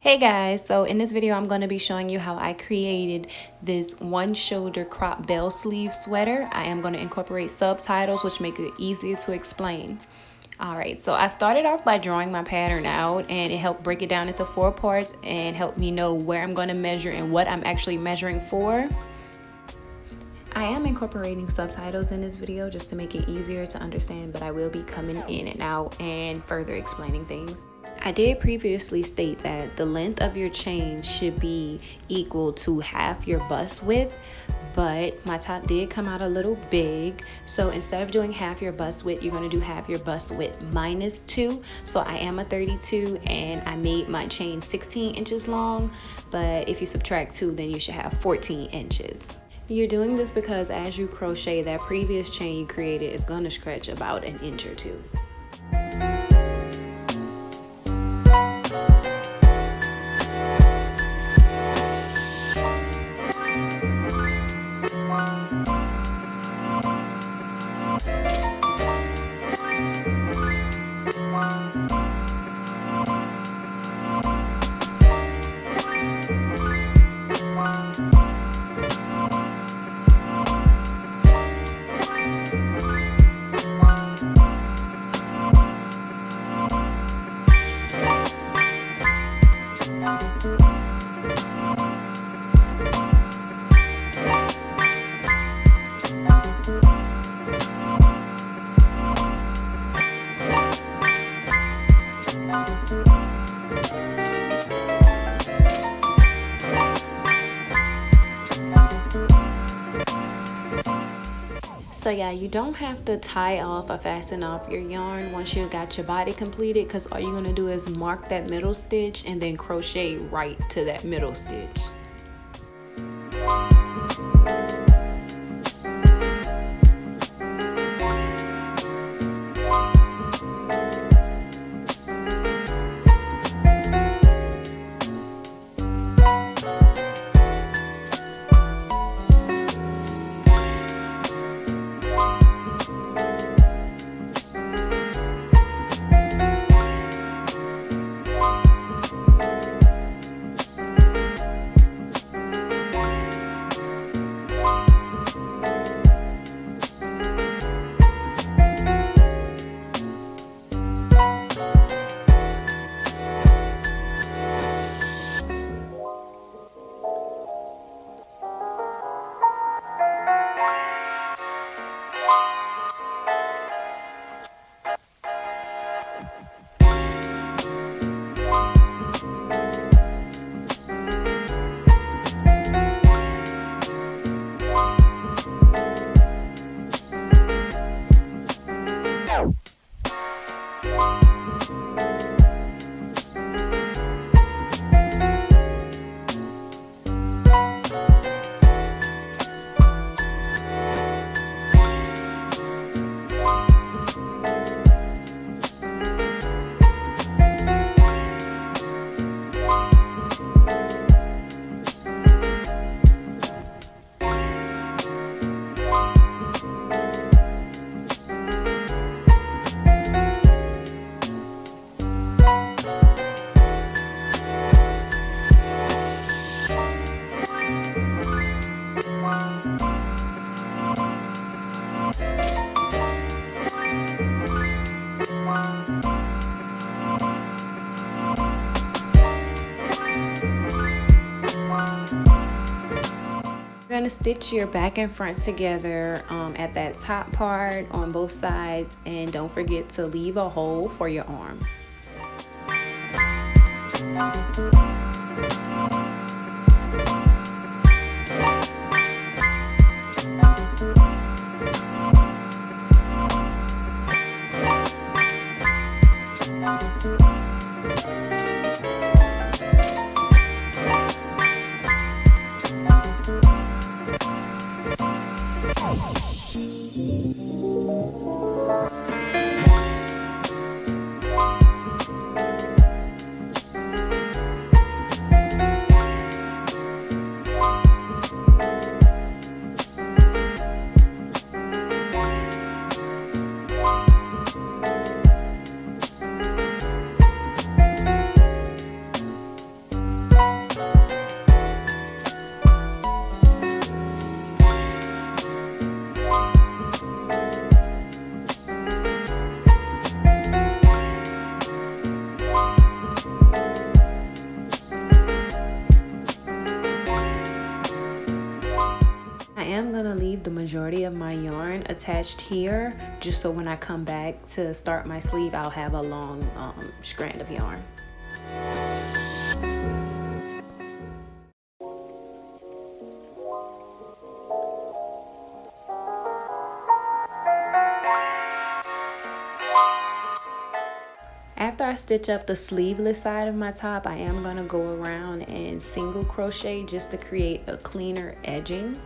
Hey guys, so in this video I'm going to be showing you how I created this one shoulder crop bell sleeve sweater. I am going to incorporate subtitles which make it easier to explain. Alright, so I started off by drawing my pattern out and it helped break it down into 4 parts and helped me know where I'm going to measure and what I'm actually measuring for. I am incorporating subtitles in this video just to make it easier to understand, but I will be coming in and out and further explaining things. I did previously state that the length of your chain should be equal to half your bust width, but my top did come out a little big. So instead of doing half your bust width, you're going to do half your bust width minus 2. So I am a 32 and I made my chain 16 inches long, but if you subtract 2, then you should have 14 inches. You're doing this because as you crochet, that previous chain you created is going to stretch about an inch or 2. So yeah, you don't have to tie off or fasten off your yarn once you got your body completed, because all you're going to do is mark that middle stitch and then crochet right to that middle stitch. You're going to stitch your back and front together at that top part on both sides, and don't forget to leave a hole for your arm. am gonna leave the majority of my yarn attached here, just so when I come back to start my sleeve, I'll have a long strand of yarn. After I stitch up the sleeveless side of my top, I am going to go around and single crochet just to create a cleaner edging.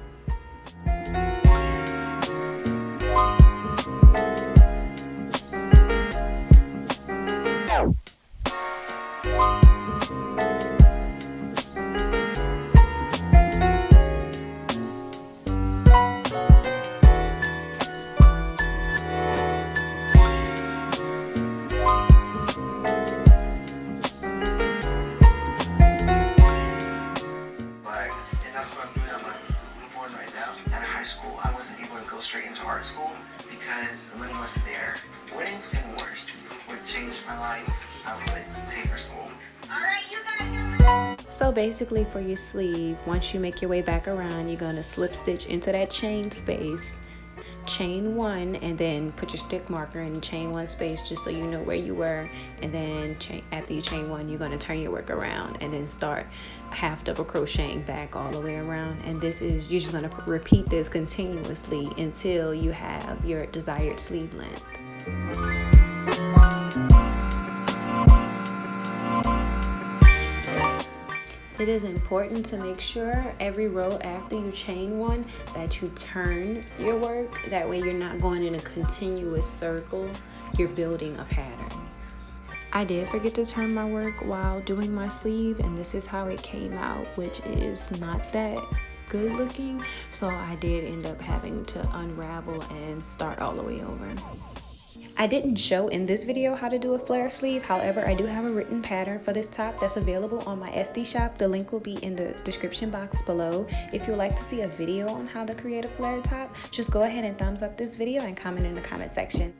Straight into art school because the money wasn't there. Weddings and worse would change my life. I would pay for school. Alright, you guys. So basically for your sleeve, once you make your way back around, you're going to slip stitch into that chain space, chain one, and then put your stick marker in chain one space just so you know where you were. And then after you chain one, you're going to turn your work around and then start half double crocheting back all the way around. And this is, you're just going to repeat this continuously until you have your desired sleeve length. It is important to make sure every row after you chain one that you turn your work. That way you're not going in a continuous circle, you're building a pattern. I did forget to turn my work while doing my sleeve, and this is how it came out, which is not that good looking. So I did end up having to unravel and start all the way over. I didn't show in this video how to do a flare sleeve. However, I do have a written pattern for this top that's available on my Etsy shop. The link will be in the description box below. If you'd like to see a video on how to create a flare top, just go ahead and thumbs up this video and comment in the comment section.